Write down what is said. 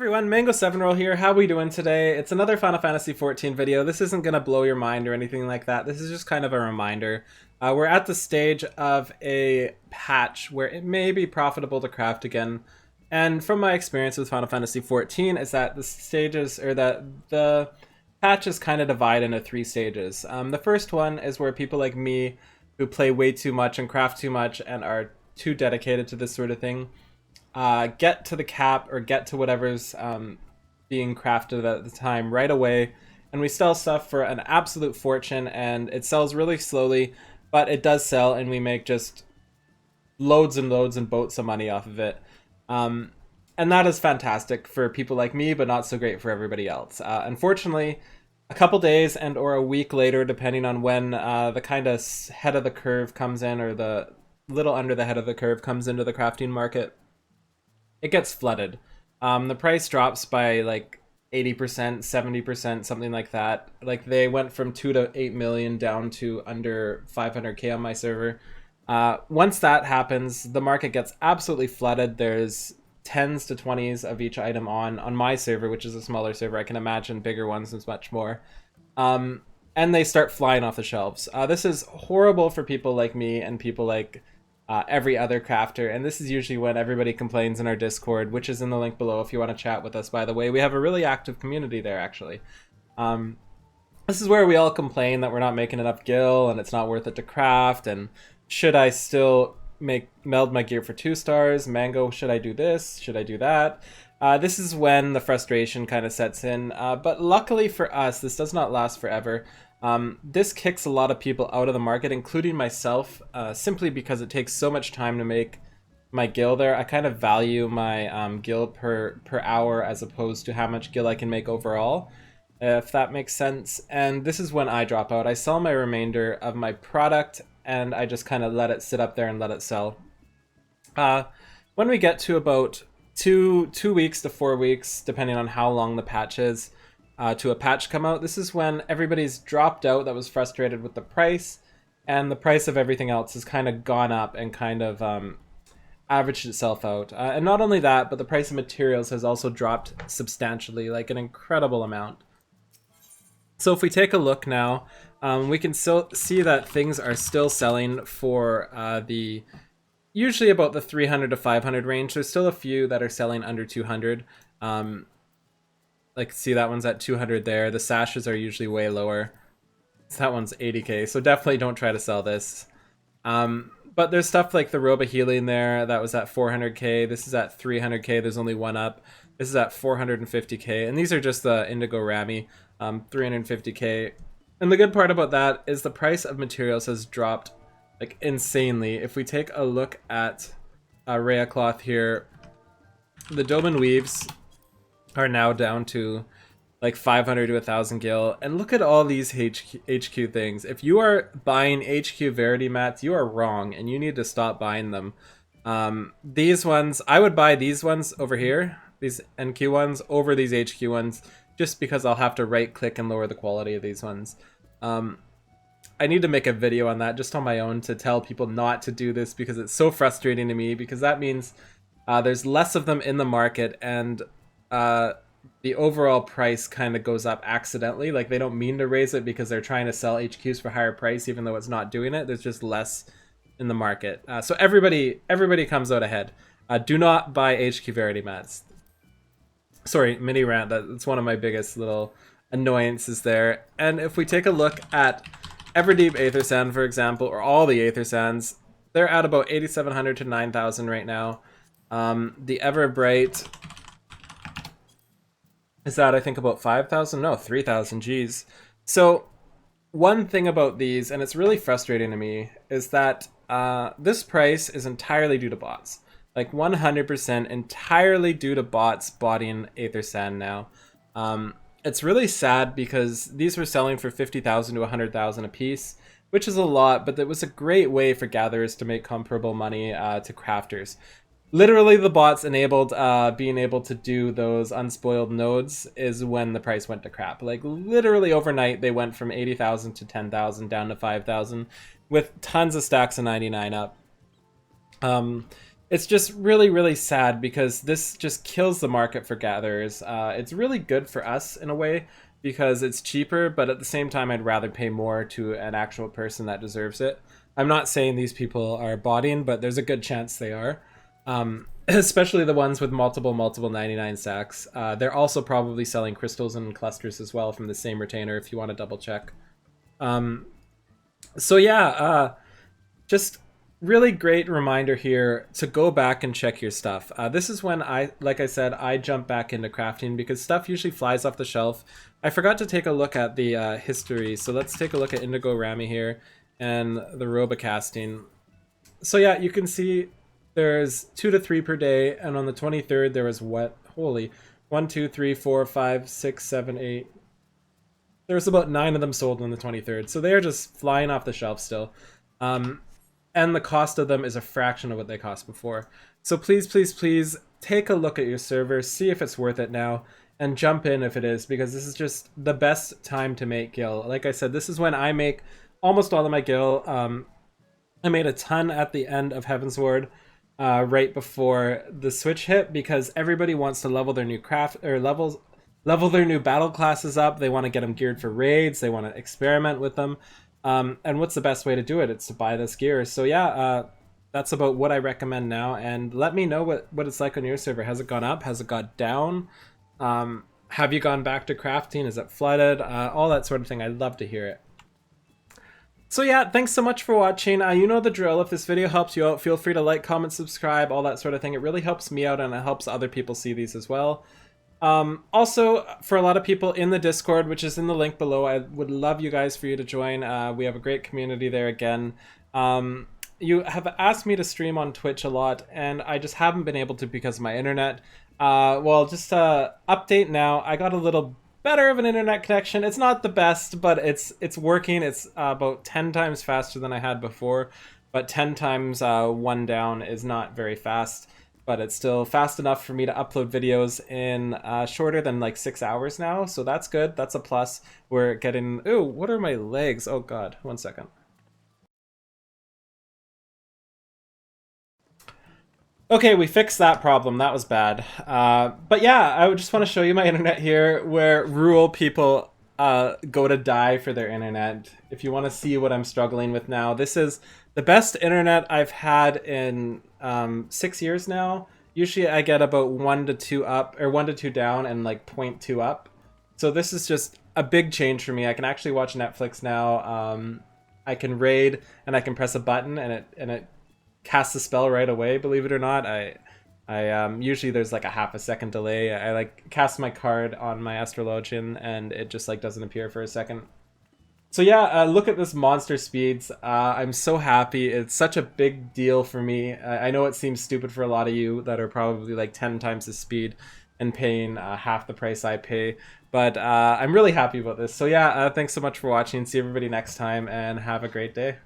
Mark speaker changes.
Speaker 1: Everyone, Mango 7 Roll here. How we doing today? It's another Final Fantasy XIV video. This isn't gonna blow your mind or anything like that. This is just kind of a reminder. We're at the stage of a patch where it may be profitable to craft again. And from my experience with Final Fantasy XIV is that the patch is kind of divided into three stages. The first one is where people like me who play way too much and craft too much and are too dedicated to this sort of thing get to the cap or get to whatever's being crafted at the time right away, and we sell stuff for an absolute fortune, and it sells really slowly, but it does sell, and we make just loads and loads and boats of money off of it. And that is fantastic for people like me, but not so great for everybody else. Unfortunately, a couple days and or a week later, depending on when the kind of head of the curve comes in, or the little under the head of the curve comes into the crafting market, it gets flooded. The price drops by like 80%, 70%, something like that. Like they went from 2 to 8 million down to under 500k on my server. Once that happens, the market gets absolutely flooded. There's 10s to 20s of each item on my server, which is a smaller server. I can imagine bigger ones is much more. And they start flying off the shelves. This is horrible for people like me and people like every other crafter, and this is usually when everybody complains in our Discord, which is in the link below if you want to chat with us. By the way, we have a really active community there, actually. This is where we all complain that we're not making enough gil and it's not worth it to craft, and should I still meld my gear for 2 stars? Mango, should I do this? Should I do that? This is when the frustration kind of sets in, but luckily for us, this does not last forever. This kicks a lot of people out of the market, including myself, simply because it takes so much time to make my gil there. I kind of value my gil per hour as opposed to how much gil I can make overall, if that makes sense. And this is when I drop out. I sell my remainder of my product, and I just kind of let it sit up there and let it sell. When we get to about two weeks to 4 weeks, depending on how long the patch is, to a patch come out, this is when everybody's dropped out that was frustrated with the price, and the price of everything else has kind of gone up and kind of averaged itself out. And not only that, but the price of materials has also dropped substantially, like an incredible amount. So if we take a look now, we can still see that things are still selling for the usually about the 300 to 500 range. There's still a few that are selling under 200. Like, see, that one's at 200 there. The sashes are usually way lower. So that one's 80k, so definitely don't try to sell this. But there's stuff like the Robe of Healing there, that was at 400k. This is at 300k, there's only one up. This is at 450k, and these are just the Indigo Rami, 350k. And the good part about that is the price of materials has dropped like insanely. If we take a look at Rhea Cloth here, the Doman Weaves are now down to like 500 to 1,000 gil, and look at all these HQ things. If you are buying HQ Verity mats, you are wrong, and you need to stop buying them. These ones, I would buy these ones over here, these NQ ones, over these HQ ones, just because I'll have to right click and lower the quality of these ones. I need to make a video on that just on my own to tell people not to do this, because it's so frustrating to me, because that means there's less of them in the market, and the overall price kind of goes up accidentally. Like, they don't mean to raise it because they're trying to sell HQs for higher price, even though it's not doing it. There's just less in the market. So everybody comes out ahead. Do not buy HQ Verity mats. Sorry, mini rant. That's one of my biggest little annoyances there. And if we take a look at Everdeep Aether Sand, for example, or all the Aether Sands, they're at about 8,700 to 9,000 right now. The Everbright is that, I think, about 5,000? No, 3,000, geez. So one thing about these, and it's really frustrating to me, is that this price is entirely due to bots. Like 100% entirely due to bots botting Aether Sand now. It's really sad because these were selling for 50,000 to 100,000 a piece, which is a lot, but it was a great way for gatherers to make comparable money to crafters. Literally, the bots enabled being able to do those unspoiled nodes is when the price went to crap. Like, literally overnight, they went from 80,000 to 10,000 down to 5,000 with tons of stacks of 99 up. it's just really, really sad because this just kills the market for gatherers. It's really good for us in a way because it's cheaper, but at the same time, I'd rather pay more to an actual person that deserves it. I'm not saying these people are botting, but there's a good chance they are. Especially the ones with multiple 99 stacks. They're also probably selling crystals and clusters as well from the same retainer if you want to double check. So yeah, just really great reminder here to go back and check your stuff. This is when like I said, I jump back into crafting because stuff usually flies off the shelf. I forgot to take a look at the history, so let's take a look at Indigo Rami here and the Robocasting. So yeah, you can see there's 2 to 3 per day, and on the 23rd there was what? Holy, 1, 2, 3, 4, 5, 6, 7, 8. There's about 9 of them sold on the 23rd, so they're just flying off the shelf still. And the cost of them is a fraction of what they cost before. So please, please, please take a look at your server, see if it's worth it now, and jump in if it is, because this is just the best time to make gil. Like I said, this is when I make almost all of my gil. I made a ton at the end of Heavensward, right before the switch hit, because everybody wants to level their new level their new battle classes up. They want to get them geared for raids. They want to experiment with them. And what's the best way to do it? It's to buy this gear. So yeah, that's about what I recommend now. And let me know what it's like on your server. Has it gone up? Has it gone down? Have you gone back to crafting? Is it flooded? All that sort of thing. I'd love to hear it. So yeah, thanks so much for watching. You know the drill. If this video helps you out, feel free to like, comment, subscribe, all that sort of thing. It really helps me out and it helps other people see these as well. Also, for a lot of people in the Discord, which is in the link below, I would love you guys for you to join. We have a great community there again. You have asked me to stream on Twitch a lot, and I just haven't been able to because of my internet. Well, just update now. I got a little better of an internet connection. It's not the best, but it's working. It's about 10 times faster than I had before, but 10 times one down is not very fast. But it's still fast enough for me to upload videos in shorter than like 6 hours now. So that's good. That's a plus. We're getting... Ooh, what are my legs? Oh god, 1 second. Okay, we fixed that problem. That was bad. But yeah, I would just want to show you my internet here where rural people go to die for their internet. If you want to see what I'm struggling with now, this is the best internet I've had in 6 years now. Usually I get about 1 to 2 up, or 1 to 2 down, and like 0.2 up. So this is just a big change for me. I can actually watch Netflix now. I can raid, and I can press a button, and it casts a spell right away. Believe it or not, I usually there's like a half a second delay. I like cast my card on my Astrologian, and it just like doesn't appear for a second. So yeah, look at this monster speeds. I'm so happy. It's such a big deal for me. I know it seems stupid for a lot of you that are probably like 10 times the speed and paying half the price I pay. But I'm really happy about this. So yeah, thanks so much for watching. See everybody next time and have a great day.